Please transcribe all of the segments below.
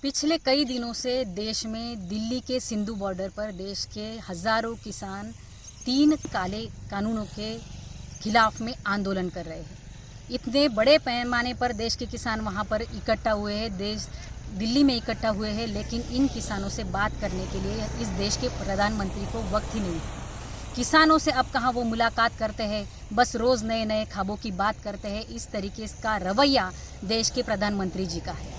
पिछले कई दिनों से देश में दिल्ली के सिंधु बॉर्डर पर देश के हजारों किसान 3 काले कानूनों के खिलाफ में आंदोलन कर रहे हैं। इतने बड़े पैमाने पर देश के किसान वहां पर इकट्ठा हुए हैं, दिल्ली में इकट्ठा हुए हैं, लेकिन इन किसानों से बात करने के लिए इस देश के प्रधानमंत्री को वक्त ही नहीं है। किसानों से अब कहाँ वो मुलाकात करते हैं, बस रोज़ नए नए ख्वाबों की बात करते हैं। इस तरीके का रवैया देश के प्रधानमंत्री जी का है।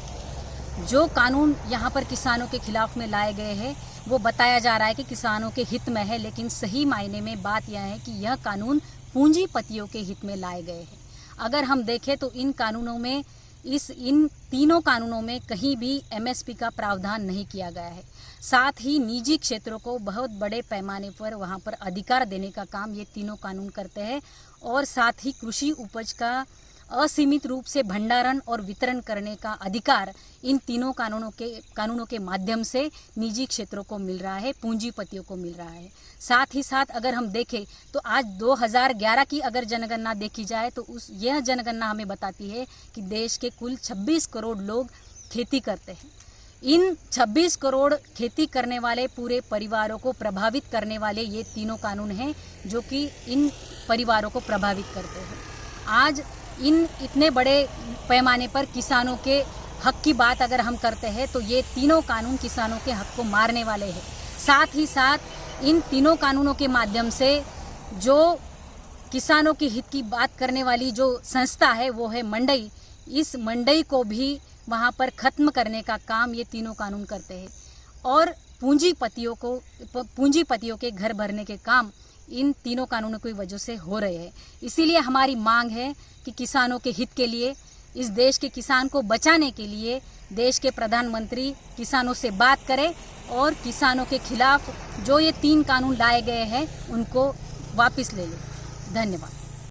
जो कानून यहाँ पर किसानों के खिलाफ में लाए गए हैं वो बताया जा रहा है कि किसानों के हित में है, लेकिन सही मायने में बात यह है कि यह कानून पूंजीपतियों के हित में लाए गए हैं। अगर हम देखें तो इन कानूनों में इन तीनों कानूनों में कहीं भी एमएसपी का प्रावधान नहीं किया गया है। साथ ही निजी क्षेत्रों को बहुत बड़े पैमाने पर वहाँ पर अधिकार देने का काम ये तीनों कानून करते हैं, और साथ ही कृषि उपज का असीमित रूप से भंडारण और वितरण करने का अधिकार इन तीनों कानूनों के माध्यम से निजी क्षेत्रों को मिल रहा है, पूंजीपतियों को मिल रहा है। साथ ही साथ अगर हम देखें तो आज 2011 की अगर जनगणना देखी जाए तो यह जनगणना हमें बताती है कि देश के कुल 26 करोड़ लोग खेती करते हैं। इन 26 करोड़ खेती करने वाले पूरे परिवारों को प्रभावित करने वाले ये तीनों कानून हैं जो कि इन परिवारों को प्रभावित करते हैं। आज इन इतने बड़े पैमाने पर किसानों के हक की बात अगर हम करते हैं तो ये तीनों कानून किसानों के हक को मारने वाले हैं। साथ ही साथ इन तीनों कानूनों के माध्यम से जो किसानों के हित की बात करने वाली जो संस्था है वो है मंडई। इस मंडई को भी वहाँ पर ख़त्म करने का काम ये तीनों कानून करते हैं, और पूंजीपतियों के घर भरने के काम इन तीनों कानूनों की वजह से हो रहे हैं। इसीलिए हमारी मांग है कि किसानों के हित के लिए, इस देश के किसान को बचाने के लिए देश के प्रधानमंत्री किसानों से बात करें और किसानों के खिलाफ जो ये 3 कानून लाए गए हैं उनको वापस ले लें। धन्यवाद।